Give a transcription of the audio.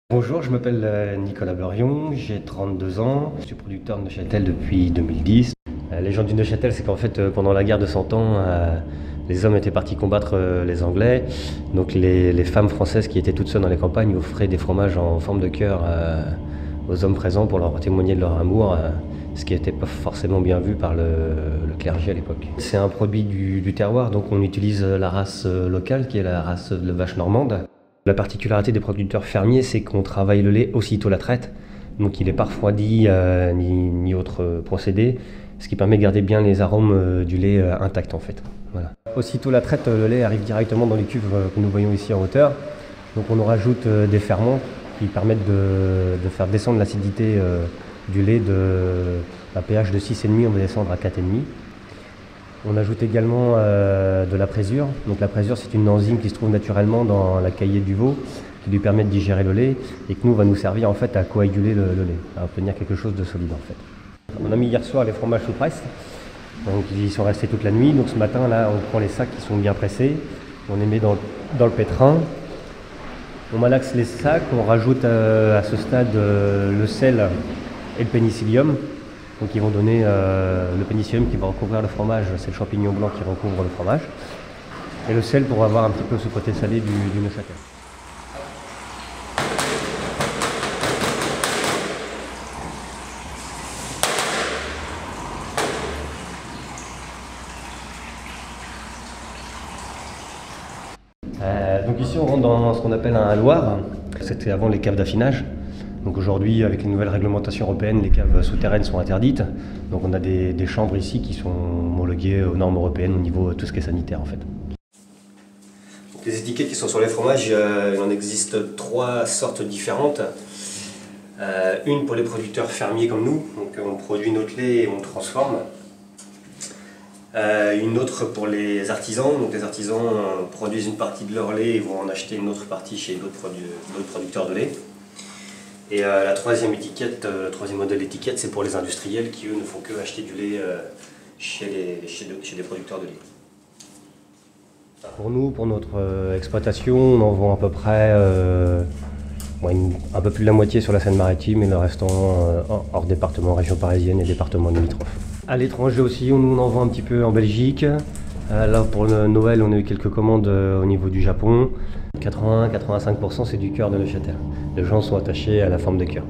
Bonjour, je m'appelle Nicolas Beurion, j'ai 32 ans, je suis producteur de Neuchâtel depuis 2010. La légende du Neuchâtel, c'est qu'en fait, pendant la guerre de 100 ans, les hommes étaient partis combattre les Anglais. Donc les femmes françaises qui étaient toutes seules dans les campagnes offraient des fromages en forme de cœur aux hommes présents pour leur témoigner de leur amour, ce qui n'était pas forcément bien vu par le clergé à l'époque. C'est un produit du terroir, donc on utilise la race locale qui est la race de vache normande. La particularité des producteurs fermiers, c'est qu'on travaille le lait aussitôt la traite, donc il n'est pas refroidi ni autre procédé, ce qui permet de garder bien les arômes du lait intacts en fait. Voilà. Aussitôt la traite, le lait arrive directement dans les cuves que nous voyons ici en hauteur, donc on en rajoute des ferments qui permettent de faire descendre l'acidité du lait d'un pH de 6,5, on va descendre à 4,5. On ajoute également de la présure. Donc la présure, c'est une enzyme qui se trouve naturellement dans la caillette du veau, qui lui permet de digérer le lait et qui nous va nous servir en fait à coaguler le lait, à obtenir quelque chose de solide en fait. On a mis hier soir les fromages sous presse, donc ils sont restés toute la nuit. Donc ce matin là, on prend les sacs qui sont bien pressés, on les met dans le pétrin, on malaxe les sacs, on rajoute à ce stade le sel et le pénicillium. Donc ils vont donner le pénicillium qui va recouvrir le fromage, c'est le champignon blanc qui recouvre le fromage. Et le sel pour avoir un petit peu ce côté salé du Neuchâtel. Donc ici on rentre dans ce qu'on appelle un loir. C'était avant les caves d'affinage. Donc aujourd'hui, avec les nouvelles réglementations européennes, les caves souterraines sont interdites. Donc on a des chambres ici qui sont homologuées aux normes européennes au niveau de tout ce qui est sanitaire en fait. Donc les étiquettes qui sont sur les fromages, il en existe 3 sortes différentes. Une pour les producteurs fermiers comme nous, donc on produit notre lait et on le transforme. Une autre pour les artisans, donc les artisans produisent une partie de leur lait et vont en acheter une autre partie chez d'autres producteurs de lait. Et la troisième étiquette, le troisième modèle d'étiquette, c'est pour les industriels qui eux ne font que acheter du lait chez des producteurs de lait. Pour nous, pour notre exploitation, on en vend à peu près un peu plus de la moitié sur la Seine-Maritime et le restant hors département, région parisienne et département limitrophe. À l'étranger aussi, on en vend un petit peu en Belgique. Là pour le Noël, on a eu quelques commandes au niveau du Japon. 80-85% c'est du cœur de Neuchâtel. Les gens sont attachés à la forme de cœur.